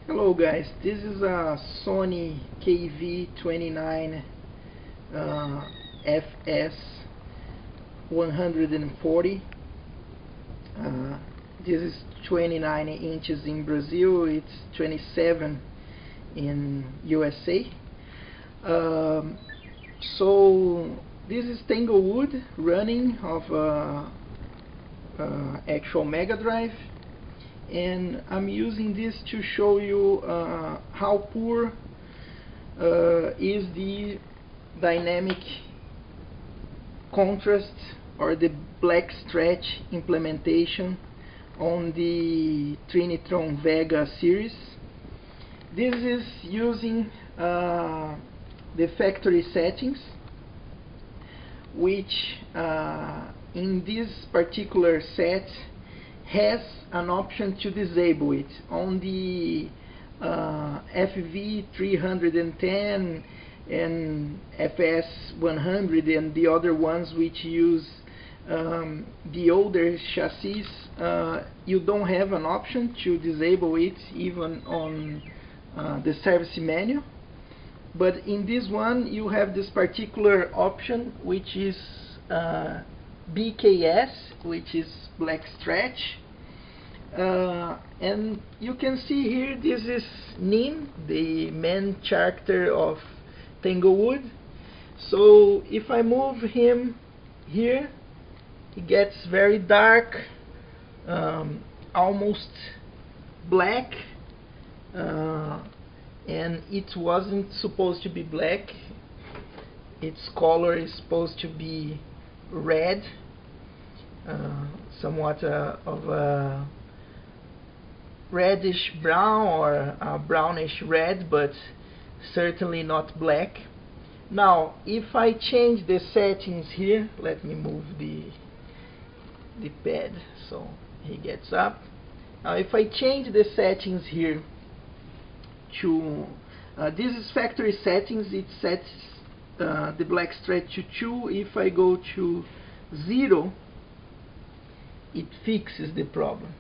Hello guys, this is a Sony KV29 FS 140. This is 29 inches in Brazil, it's 27 in USA. So this is Tanglewood running of actual Mega Drive, and I'm using this to show you how poor is the dynamic contrast or the black stretch implementation on the Trinitron Wega series. This is using the factory settings, which in this particular set has an option to disable it. On the FV310 and FS100 and the other ones which use the older chassis, you don't have an option to disable it even on the service menu. But in this one you have this particular option, which is BKS, which is black stretch, and you can see here this is Nim, the main character of Tanglewood. So if I move him here, he gets very dark, almost black, and it wasn't supposed to be black. Its color is supposed to be red, somewhat of a reddish brown or a brownish red, but certainly not black. Now if I change the settings here, let me move the pad so he gets up. Now if I change the settings here to this is factory settings, it sets the black stretch to 2. If I go to 0, it fixes the problem,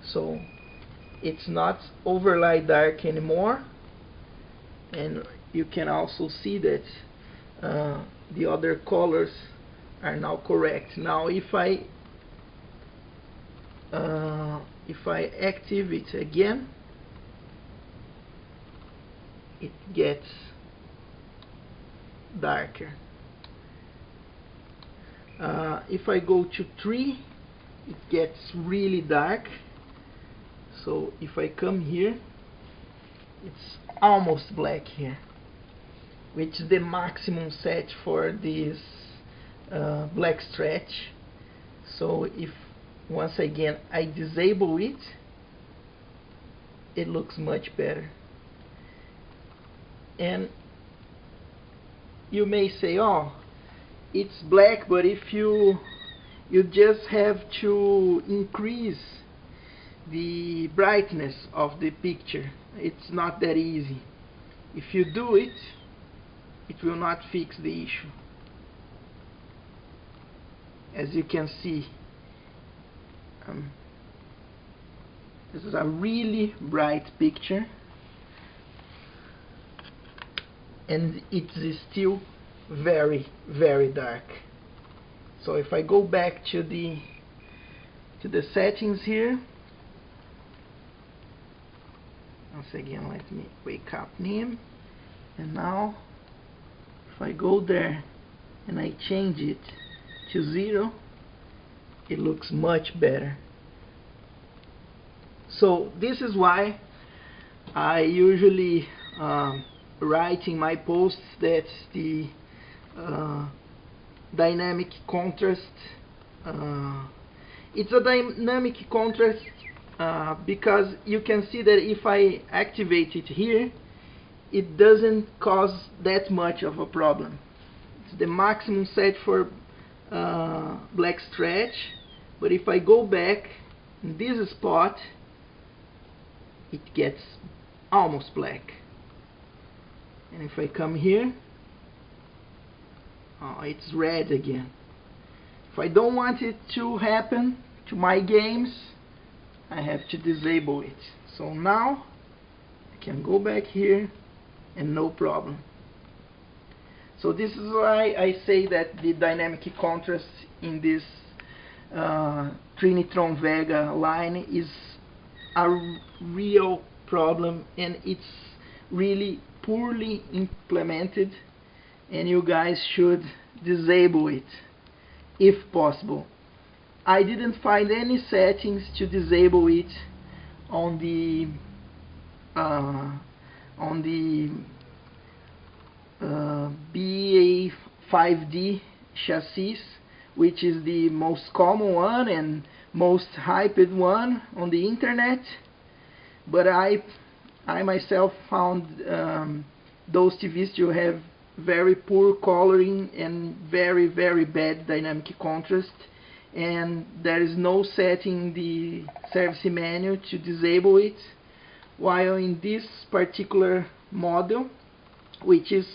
so it's not overlay dark anymore. And you can also see that the other colors are now correct. Now if I activate it again, it gets darker. If I go to 3, it gets really dark. So if I come here, it's almost black here, which is the maximum set for this black stretch. So if once again I disable it, it looks much better. And you may say, oh, it's black, but if you just have to increase the brightness of the picture. It's not that easy. If you do it, it will not fix the issue. As you can see, this is a really bright picture, and it is still very, very dark. So if I go back to the settings here, once again, let me wake up Nim, and now if I go there and I change it to 0, it looks much better. So this is why I usually write in my posts that the dynamic contrast, it's a dynamic contrast because you can see that if I activate it here, it doesn't cause that much of a problem. It's the maximum set for black stretch, but if I go back in this spot, it gets almost black. And if I come here, oh, it's red again. If I don't want it to happen to my games, I have to disable it. So now I can go back here and no problem. So this is why I say that the dynamic contrast in this Trinitron Vega line is a real problem, and it's really poorly implemented, and you guys should disable it if possible. I didn't find any settings to disable it on the BA5D chassis, which is the most common one and most hyped one on the internet. But I myself found those TVs to have very poor coloring and very bad dynamic contrast, and there is no setting in the service manual to disable it, while in this particular model, which is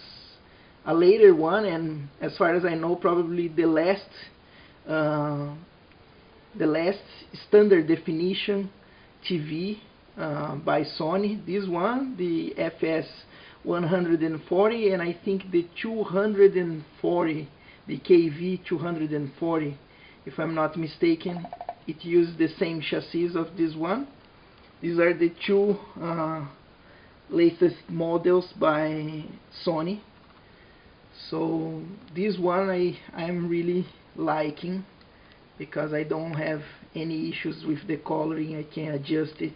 a later one, and as far as I know probably the last standard definition TV by Sony, this one, the FS 140, and I think the 240, the KV 240, if I'm not mistaken, it used the same chassis of this one. These are the two latest models by Sony. So this one I'm really liking, because I don't have any issues with the coloring. I can adjust it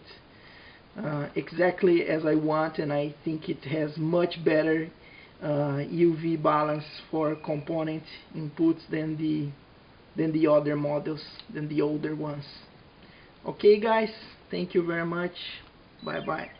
exactly as I want, and I think it has much better UV balance for component inputs than the other models, than the older ones. Okay guys, thank you very much. Bye bye.